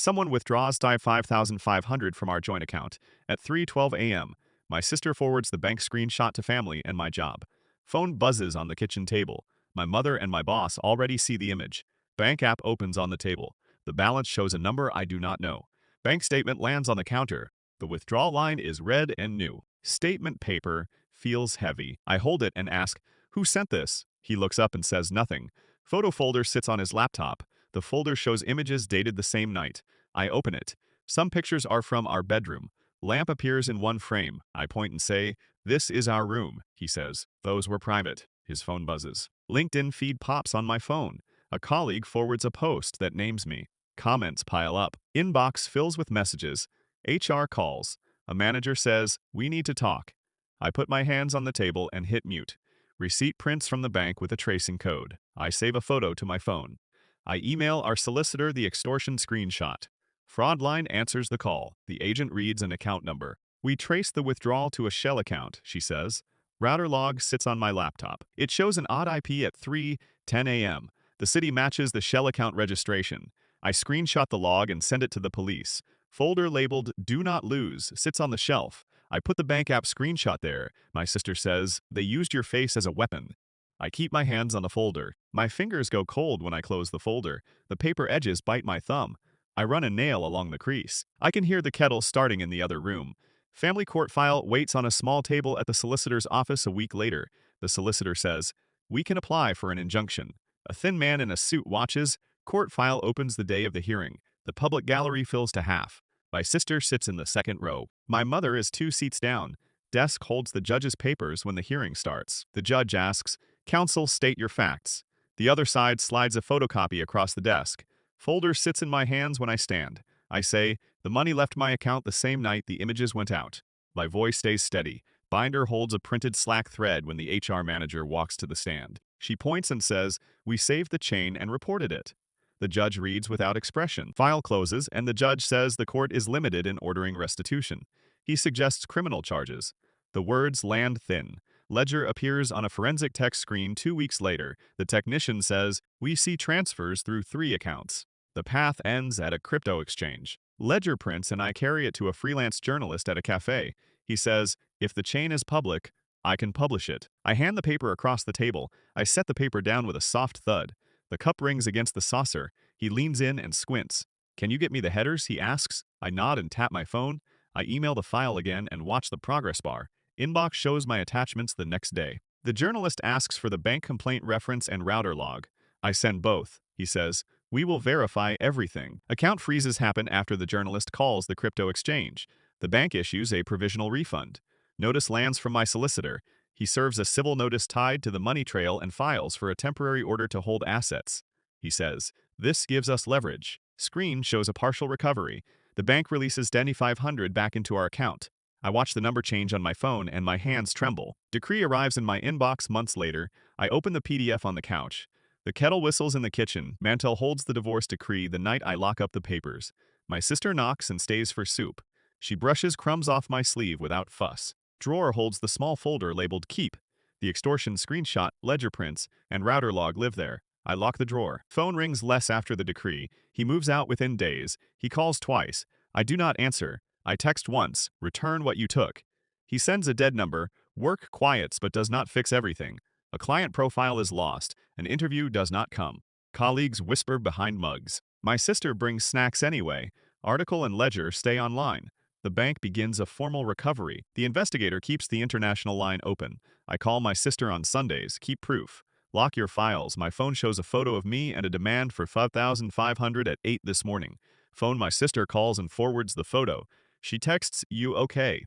Someone withdraws 5,500 from our joint account at 3:12 a.m. My sister forwards the bank screenshot to family and my job. Phone buzzes on the kitchen table. My mother and my boss already see the image. Bank app opens on the table. The balance shows a number I do not know. Bank statement lands on the counter. The withdrawal line is red and new. Statement paper feels heavy. I hold it and ask, "Who sent this?" He looks up and says nothing. Photo folder sits on his laptop. The folder shows images dated the same night. I open it. Some pictures are from our bedroom. Lamp appears in one frame. I point and say, "This is our room," he says. "Those were private." His phone buzzes. LinkedIn feed pops on my phone. A colleague forwards a post that names me. Comments pile up. Inbox fills with messages. HR calls. A manager says, "We need to talk." I put my hands on the table and hit mute. Receipt prints from the bank with a tracing code. I save a photo to my phone. I email our solicitor the extortion screenshot. Fraud line answers the call. The agent reads an account number. "We trace the withdrawal to a shell account," she says. Router log sits on my laptop. It shows an odd IP at 3:10 a.m. The city matches the shell account registration. I screenshot the log and send it to the police. Folder labeled "Do Not Lose" sits on the shelf. I put the bank app screenshot there. My sister says, "They used your face as a weapon." I keep my hands on the folder. My fingers go cold when I close the folder. The paper edges bite my thumb. I run a nail along the crease. I can hear the kettle starting in the other room. Family court file waits on a small table at the solicitor's office a week later. The solicitor says, "We can apply for an injunction." A thin man in a suit watches. Court file opens the day of the hearing. The public gallery fills to half. My sister sits in the second row. My mother is 2 seats down. Desk holds the judge's papers when the hearing starts. The judge asks, "Counsel, state your facts." The other side slides a photocopy across the desk. Folder sits in my hands when I stand. I say, "The money left my account the same night the images went out." My voice stays steady. Binder holds a printed Slack thread when the HR manager walks to the stand. She points and says, "We saved the chain and reported it." The judge reads without expression. File closes, and the judge says the court is limited in ordering restitution. He suggests criminal charges. The words land thin. Ledger appears on a forensic tech screen 2 weeks later. The technician says, "We see transfers through 3 accounts." The path ends at a crypto exchange. Ledger prints and I carry it to a freelance journalist at a cafe. He says, "If the chain is public, I can publish it." I hand the paper across the table. I set the paper down with a soft thud. The cup rings against the saucer. He leans in and squints. "Can you get me the headers?" he asks. I nod and tap my phone. I email the file again and watch the progress bar. Inbox shows my attachments the next day. The journalist asks for the bank complaint reference and router log. I send both. He says, "We will verify everything." Account freezes happen after the journalist calls the crypto exchange. The bank issues a provisional refund. Notice lands from my solicitor. He serves a civil notice tied to the money trail and files for a temporary order to hold assets. He says, "This gives us leverage." Screen shows a partial recovery. The bank releases 2,500 back into our account. I watch the number change on my phone and my hands tremble. Decree arrives in my inbox months later. I open the PDF on the couch. The kettle whistles in the kitchen. Mantel holds the divorce decree the night I lock up the papers. My sister knocks and stays for soup. She brushes crumbs off my sleeve without fuss. Drawer holds the small folder labeled Keep. The extortion screenshot, ledger prints, and router log live there. I lock the drawer. Phone rings less after the decree. He moves out within days. He calls twice. I do not answer. I text once, "Return what you took." He sends a dead number. Work quiets but does not fix everything. A client profile is lost. An interview does not come. Colleagues whisper behind mugs. My sister brings snacks anyway. Article and ledger stay online. The bank begins a formal recovery. The investigator keeps the international line open. I call my sister on Sundays. Keep proof. Lock your files. My phone shows a photo of me and a demand for 5,500 at 8 this morning. Phone my sister calls and forwards the photo. She texts, "You okay?"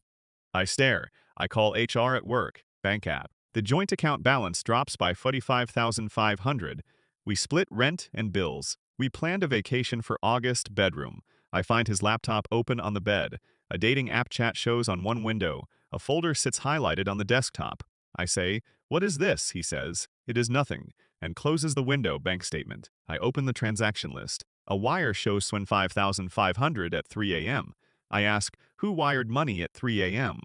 I stare. I call HR at work. Bank app. The joint account balance drops by 45,500. We split rent and bills. We planned a vacation for August. Bedroom. I find his laptop open on the bed. A dating app chat shows on one window. A folder sits highlighted on the desktop. I say, "What is this?" He says, "It is nothing," and closes the window. Bank statement. I open the transaction list. A wire shows Swin 5,500 at 3 a.m. I ask, "Who wired money at 3 a.m.?"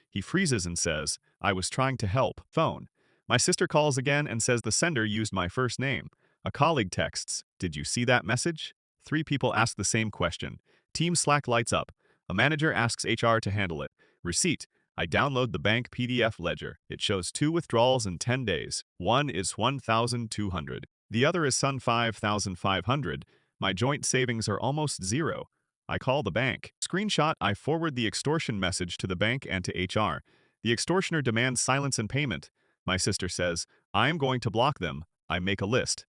He freezes and says, "I was trying to help." Phone. My sister calls again and says the sender used my first name. A colleague texts, "Did you see that message?" 3 people ask the same question. Team Slack lights up. A manager asks HR to handle it. Receipt. I download the bank PDF ledger. It shows 2 withdrawals in 10 days. One is 1,200. The other is Sun 5,500. My joint savings are almost zero. I call the bank. Screenshot. I forward the extortion message to the bank and to HR. The extortioner demands silence and payment. My sister says, I am going to block them. I make a list.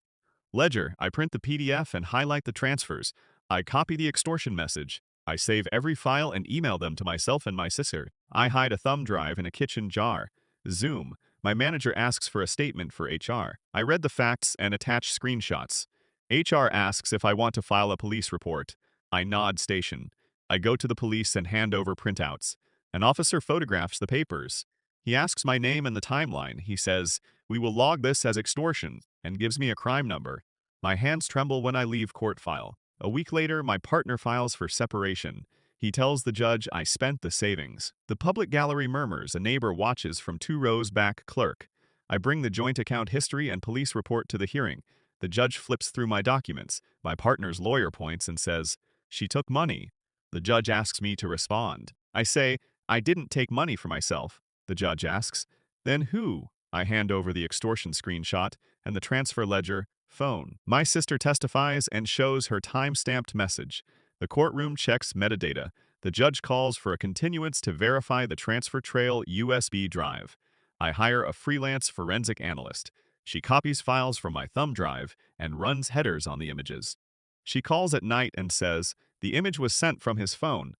Ledger. I print the PDF and highlight the transfers. I copy the extortion message. I save every file and email them to myself and my sister. I hide a thumb drive in a kitchen jar. Zoom. My manager asks for a statement for HR. I read the facts and attach screenshots. HR asks if I want to file a police report. I nod station. I go to the police and hand over printouts. An officer photographs the papers. He asks my name and the timeline. He says, "We will log this as extortion," and gives me a crime number. My hands tremble when I leave court file. A week later, my partner files for separation. He tells the judge I spent the savings. The public gallery murmurs. A neighbor watches from 2 rows back. Clerk. I bring the joint account history and police report to the hearing. The judge flips through my documents. My partner's lawyer points and says, "She took money." The judge asks me to respond. I say, "I didn't take money for myself." The judge asks, "Then who?" I hand over the extortion screenshot and the transfer ledger. Phone. My sister testifies and shows her time-stamped message. The courtroom checks metadata. The judge calls for a continuance to verify the transfer trail USB drive. I hire a freelance forensic analyst. She copies files from my thumb drive and runs headers on the images. She calls at night and says, the image was sent from his phone.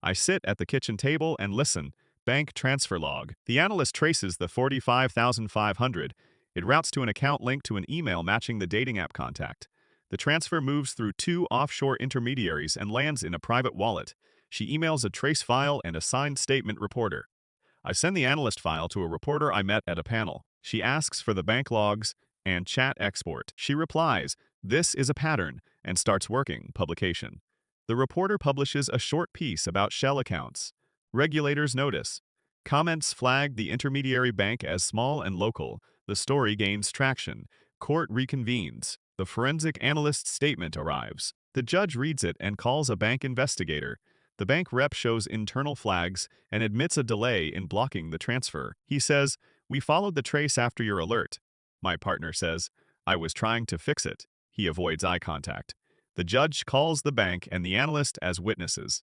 I sit at the kitchen table and listen. Bank transfer log. The analyst traces the 45,500. It routes to an account link to an email matching the dating app contact. The transfer moves through 2 offshore intermediaries and lands in a private wallet. She emails a trace file and a signed statement reporter. I send the analyst file to a reporter I met at a panel. She asks for the bank logs and chat export. She replies, "This is a pattern," and starts working. Publication. The reporter publishes a short piece about shell accounts. Regulators notice. Comments flag the intermediary bank as small and local. The story gains traction. Court reconvenes. The forensic analyst's statement arrives. The judge reads it and calls a bank investigator. The bank rep shows internal flags and admits a delay in blocking the transfer. He says, "We followed the trace after your alert." My partner says, "I was trying to fix it." He avoids eye contact. The judge calls the bank and the analyst as witnesses.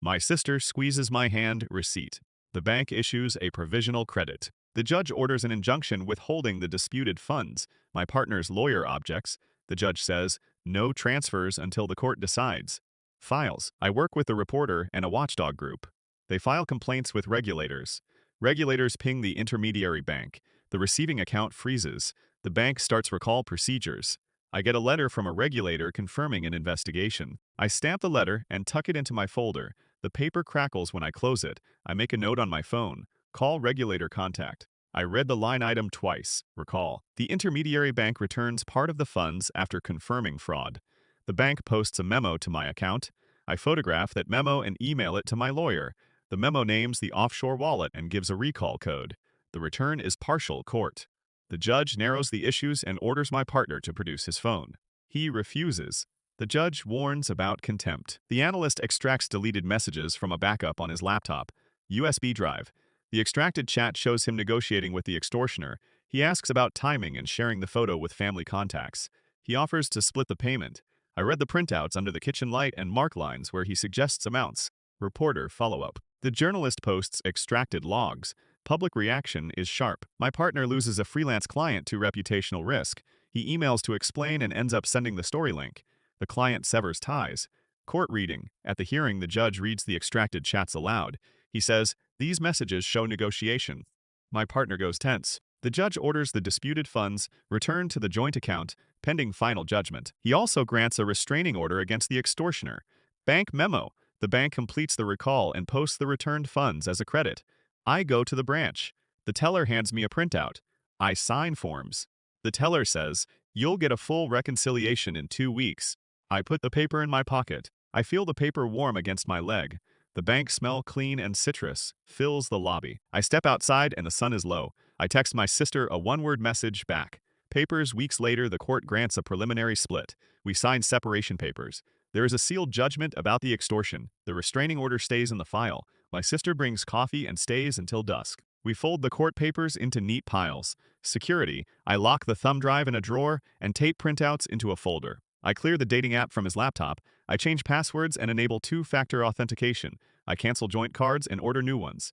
My sister squeezes my hand. Receipt. The bank issues a provisional credit. The judge orders an injunction withholding the disputed funds. My partner's lawyer objects. The judge says, "No transfers until the court decides." Files. I work with the reporter and a watchdog group. They file complaints with regulators. Regulators ping the intermediary bank. The receiving account freezes. The bank starts recall procedures. I get a letter from a regulator confirming an investigation. I stamp the letter and tuck it into my folder. The paper crackles when I close it. I make a note on my phone. Call regulator contact. I read the line item twice. Recall. The intermediary bank returns part of the funds after confirming fraud. The bank posts a memo to my account. I photograph that memo and email it to my lawyer. The memo names the offshore wallet and gives a recall code. The return is partial court. The judge narrows the issues and orders my partner to produce his phone. He refuses. The judge warns about contempt. The analyst extracts deleted messages from a backup on his laptop. USB drive. The extracted chat shows him negotiating with the extortioner. He asks about timing and sharing the photo with family contacts. He offers to split the payment. I read the printouts under the kitchen light and mark lines where he suggests amounts. Reporter follow-up. The journalist posts extracted logs. Public reaction is sharp. My partner loses a freelance client to reputational risk. He emails to explain and ends up sending the story link. The client severs ties. Court reading. At the hearing, the judge reads the extracted chats aloud. He says, "These messages show negotiation." My partner goes tense. The judge orders the disputed funds returned to the joint account, pending final judgment. He also grants a restraining order against the extortioner. Bank memo. The bank completes the recall and posts the returned funds as a credit. I go to the branch. The teller hands me a printout. I sign forms. The teller says, "You'll get a full reconciliation in 2 weeks." I put the paper in my pocket. I feel the paper warm against my leg. The bank smell clean and citrus fills the lobby. I step outside and the sun is low. I text my sister a one-word message back. Papers. Weeks later, the court grants a preliminary split. We sign separation papers. There is a sealed judgment about the extortion. The restraining order stays in the file. My sister brings coffee and stays until dusk. We fold the court papers into neat piles. Security, I lock the thumb drive in a drawer and tape printouts into a folder. I clear the dating app from his laptop. I change passwords and enable two-factor authentication. I cancel joint cards and order new ones.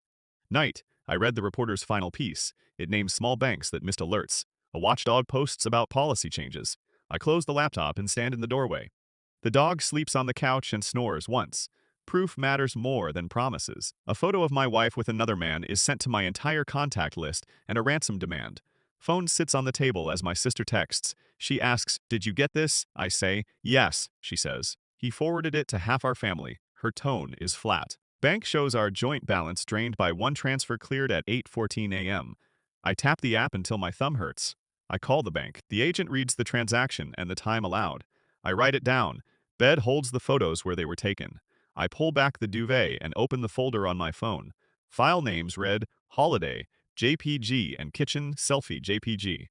Night, I read the reporter's final piece. It names small banks that missed alerts. A watchdog posts about policy changes. I close the laptop and stand in the doorway. The dog sleeps on the couch and snores once. Proof matters more than promises. A photo of my wife with another man is sent to my entire contact list and a ransom demand. Phone sits on the table as my sister texts. She asks, "Did you get this?" I say, "Yes," she says. He forwarded it to half our family. Her tone is flat. Bank shows our joint balance drained by one transfer cleared at 8:14 a.m. I tap the app until my thumb hurts. I call the bank. The agent reads the transaction and the time allowed. I write it down. Bed holds the photos where they were taken. I pull back the duvet and open the folder on my phone. File names read Holiday, JPG, and Kitchen Selfie JPG.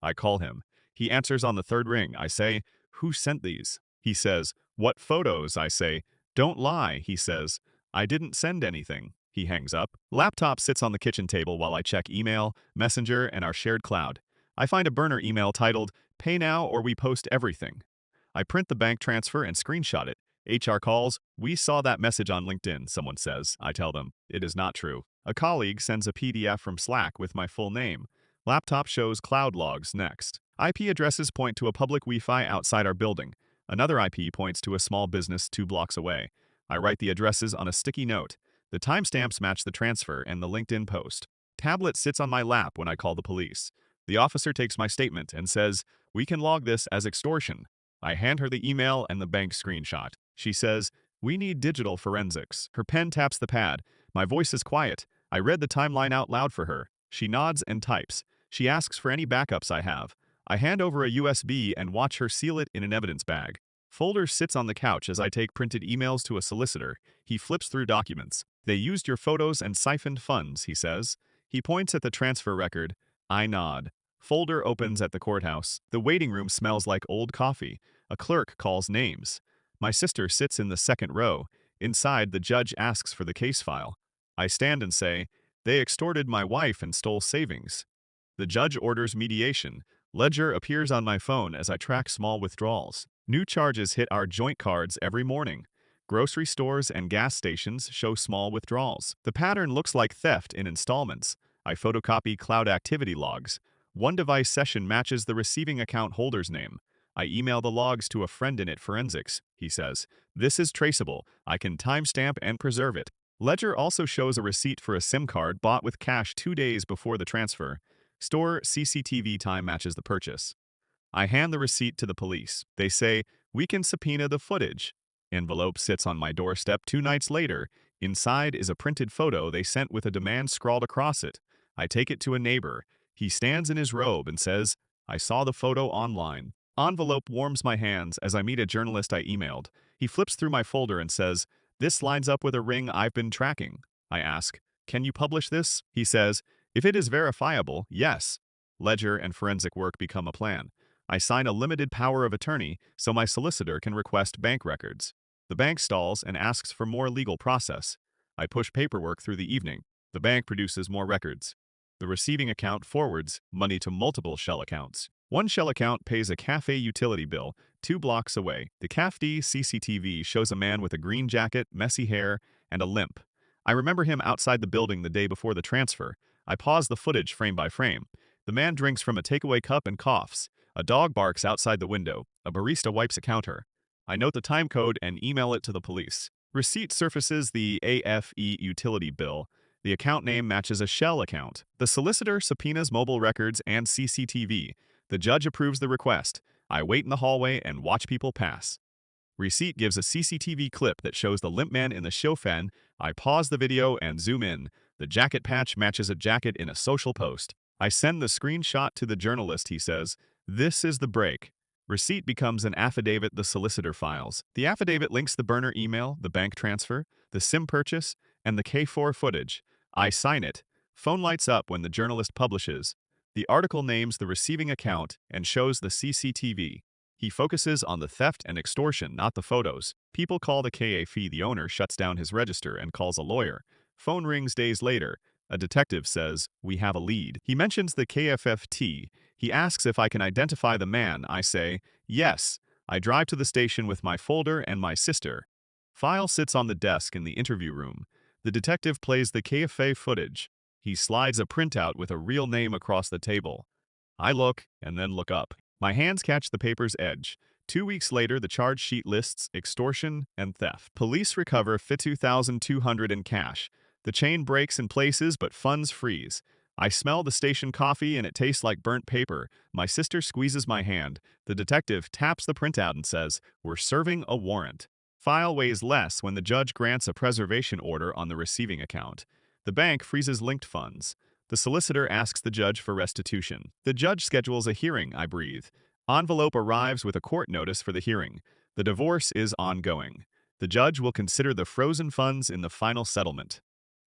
I call him. He answers on the third ring. I say, "Who sent these?" He says, "What photos?" I say, "Don't lie," he says. "I didn't send anything." He hangs up. Laptop sits on the kitchen table while I check email, Messenger, and our shared cloud. I find a burner email titled, "Pay now or we post everything." I print the bank transfer and screenshot it. HR calls, "We saw that message on LinkedIn," someone says. I tell them, it is not true. A colleague sends a PDF from Slack with my full name. Laptop shows cloud logs next. IP addresses point to a public Wi-Fi outside our building. Another IP points to a small business 2 blocks away. I write the addresses on a sticky note. The timestamps match the transfer and the LinkedIn post. Tablet sits on my lap when I call the police. The officer takes my statement and says, "We can log this as extortion." I hand her the email and the bank screenshot. She says, "We need digital forensics." Her pen taps the pad. My voice is quiet. I read the timeline out loud for her. She nods and types. She asks for any backups I have. I hand over a USB and watch her seal it in an evidence bag. Folder sits on the couch as I take printed emails to a solicitor. He flips through documents. "They used your photos and siphoned funds," he says. He points at the transfer record. I nod. Folder opens at the courthouse. The waiting room smells like old coffee. A clerk calls names. My sister sits in the second row. Inside, the judge asks for the case file. I stand and say, "They extorted my wife and stole savings." The judge orders mediation. Ledger appears on my phone as I track small withdrawals. New charges hit our joint cards every morning. Grocery stores and gas stations show small withdrawals. The pattern looks like theft in installments. I photocopy cloud activity logs. One device session matches the receiving account holder's name. I email the logs to a friend in forensics. He says, "This is traceable. I can timestamp and preserve it." Ledger also shows a receipt for a SIM card bought with cash 2 days before the transfer. Store CCTV time matches the purchase. I hand the receipt to the police. They say, "We can subpoena the footage." Envelope sits on my doorstep 2 nights later. Inside is a printed photo they sent with a demand scrawled across it. I take it to a neighbor. He stands in his robe and says, "I saw the photo online." Envelope warms my hands as I meet a journalist I emailed. He flips through my folder and says, "This lines up with a ring I've been tracking." I ask, "Can you publish this?" He says, "If it is verifiable, yes." Ledger and forensic work become a plan. I sign a limited power of attorney so my solicitor can request bank records. The bank stalls and asks for more legal process. I push paperwork through the evening. The bank produces more records. The receiving account forwards money to multiple shell accounts. One shell account pays a cafe utility bill 2 blocks away. The CAFD CCTV shows a man with a green jacket, messy hair, and a limp. I remember him outside the building the day before the transfer. I pause the footage frame by frame. The man drinks from a takeaway cup and coughs. A dog barks outside the window. A barista wipes a counter. I note the time code and email it to the police. Receipt surfaces the AFE utility bill. The account name matches a shell account. The solicitor subpoenas mobile records and CCTV. The judge approves the request. I wait in the hallway and watch people pass. Receipt gives a CCTV clip that shows the limp man in the chauffeur. I pause the video and zoom in. The jacket patch matches a jacket in a social post. I send the screenshot to the journalist, he says. "This is the break." Receipt becomes an affidavit the solicitor files. The affidavit links the burner email, the bank transfer, the SIM purchase, and the K4 footage. I sign it. Phone lights up when the journalist publishes. The article names the receiving account and shows the CCTV. He focuses on the theft and extortion, not the photos. People call the KFE. The owner shuts down his register and calls a lawyer. Phone rings days later. A detective says, "We have a lead." He mentions the KFFT. He asks if I can identify the man. I say, "Yes." I drive to the station with my folder and my sister. File sits on the desk in the interview room. The detective plays the KFA footage. He slides a printout with a real name across the table. I look and then look up. My hands catch the paper's edge. 2 weeks later, the charge sheet lists extortion and theft. Police recover $52,200 in cash. The chain breaks in places, but funds freeze. I smell the station coffee and it tastes like burnt paper. My sister squeezes my hand. The detective taps the printout and says, "We're serving a warrant." File weighs less when the judge grants a preservation order on the receiving account. The bank freezes linked funds. The solicitor asks the judge for restitution. The judge schedules a hearing. I breathe. Envelope arrives with a court notice for the hearing. The divorce is ongoing. The judge will consider the frozen funds in the final settlement.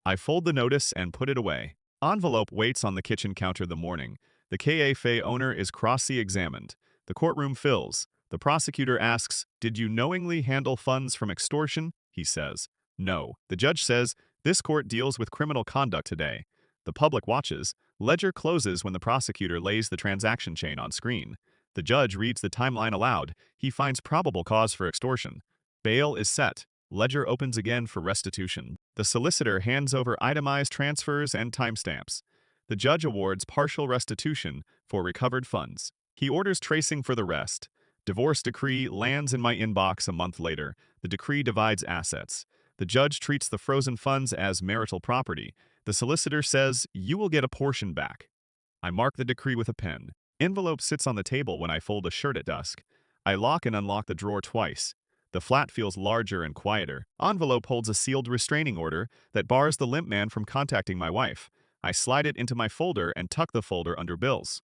I fold the notice and put it away. Envelope waits on the kitchen counter the morning. The KFA owner is cross-examined. The courtroom fills. The prosecutor asks, "Did you knowingly handle funds from extortion?" He says, "No." The judge says, "This court deals with criminal conduct today." The public watches. Ledger closes when the prosecutor lays the transaction chain on screen. The judge reads the timeline aloud. He finds probable cause for extortion. Bail is set. Ledger opens again for restitution. The solicitor hands over itemized transfers and timestamps. The judge awards partial restitution for recovered funds. He orders tracing for the rest. Divorce decree lands in my inbox a month later. The decree divides assets. The judge treats the frozen funds as marital property. The solicitor says, "You will get a portion back." I mark the decree with a pen. Envelope sits on the table when I fold a shirt at dusk. I lock and unlock the drawer twice. The flat feels larger and quieter. Envelope holds a sealed restraining order that bars the limp man from contacting my wife. I slide it into my folder and tuck the folder under bills.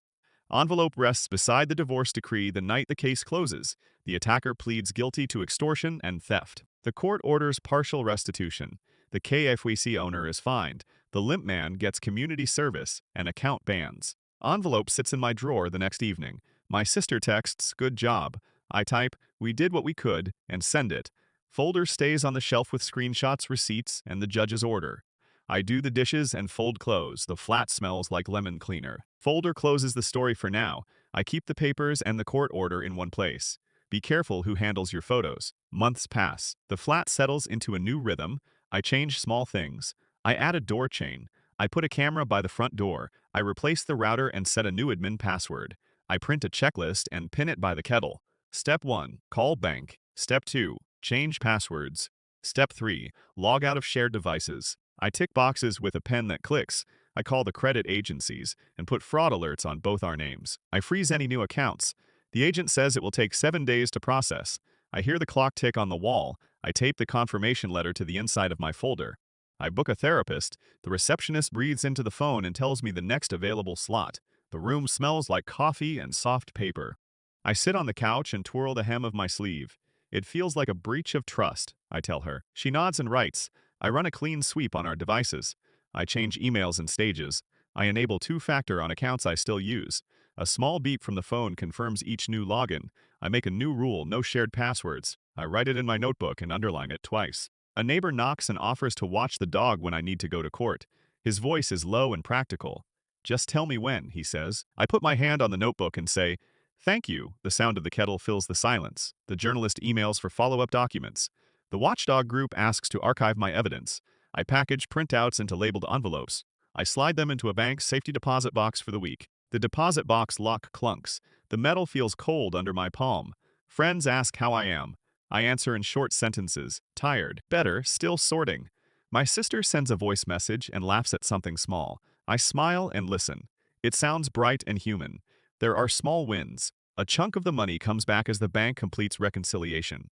Envelope rests beside the divorce decree the night the case closes. The attacker pleads guilty to extortion and theft. The court orders partial restitution. The KFWC owner is fined. The limp man gets community service and account bans. Envelope sits in my drawer the next evening. My sister texts, "Good job." I type, "We did what we could," and send it. Folder stays on the shelf with screenshots, receipts, and the judge's order. I do the dishes and fold clothes. The flat smells like lemon cleaner. Folder closes the story for now. I keep the papers and the court order in one place. Be careful who handles your photos. Months pass. The flat settles into a new rhythm. I change small things. I add a door chain. I put a camera by the front door. I replace the router and set a new admin password. I print a checklist and pin it by the kettle. Step 1. Call bank. Step 2. Change passwords. Step 3. Log out of shared devices. I tick boxes with a pen that clicks. I call the credit agencies and put fraud alerts on both our names. I freeze any new accounts. The agent says it will take 7 days to process. I hear the clock tick on the wall. I tape the confirmation letter to the inside of my folder. I book a therapist. The receptionist breathes into the phone and tells me the next available slot. The room smells like coffee and soft paper. I sit on the couch and twirl the hem of my sleeve. "It feels like a breach of trust," I tell her. She nods and writes. I run a clean sweep on our devices. I change emails in stages. I enable two-factor on accounts I still use. A small beep from the phone confirms each new login. I make a new rule, no shared passwords. I write it in my notebook and underline it twice. A neighbor knocks and offers to watch the dog when I need to go to court. His voice is low and practical. "Just tell me when," he says. I put my hand on the notebook and say, "Thank you." The sound of the kettle fills the silence. The journalist emails for follow-up documents. The watchdog group asks to archive my evidence. I package printouts into labeled envelopes. I slide them into a bank's safety deposit box for the week. The deposit box lock clunks. The metal feels cold under my palm. Friends ask how I am. I answer in short sentences. Tired. Better. Still sorting. My sister sends a voice message and laughs at something small. I smile and listen. It sounds bright and human. There are small wins. A chunk of the money comes back as the bank completes reconciliation.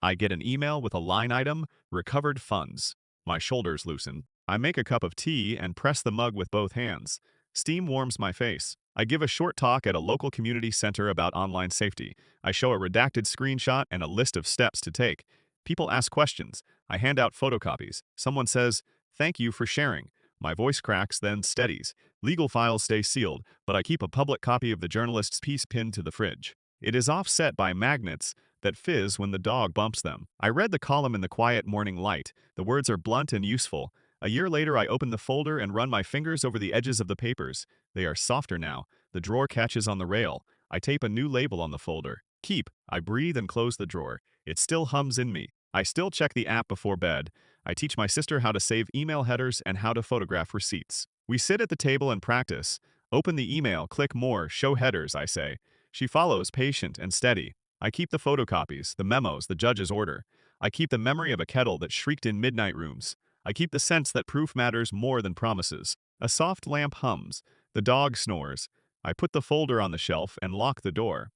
I get an email with a line item, recovered funds. My shoulders loosen. I make a cup of tea and press the mug with both hands. Steam warms my face. I give a short talk at a local community center about online safety. I show a redacted screenshot and a list of steps to take. People ask questions. I hand out photocopies. Someone says, "Thank you for sharing." My voice cracks, then steadies. Legal files stay sealed, but I keep a public copy of the journalist's piece pinned to the fridge. It is offset by magnets that fizz when the dog bumps them. I read the column in the quiet morning light. The words are blunt and useful. A year later, I open the folder and run my fingers over the edges of the papers. They are softer now. The drawer catches on the rail. I tape a new label on the folder. Keep. I breathe and close the drawer. It still hums in me. I still check the app before bed. I teach my sister how to save email headers and how to photograph receipts. We sit at the table and practice. Open the email, click more, show headers, I say. She follows, patient and steady. I keep the photocopies, the memos, the judge's order. I keep the memory of a kettle that shrieked in midnight rooms. I keep the sense that proof matters more than promises. A soft lamp hums. The dog snores. I put the folder on the shelf and lock the door.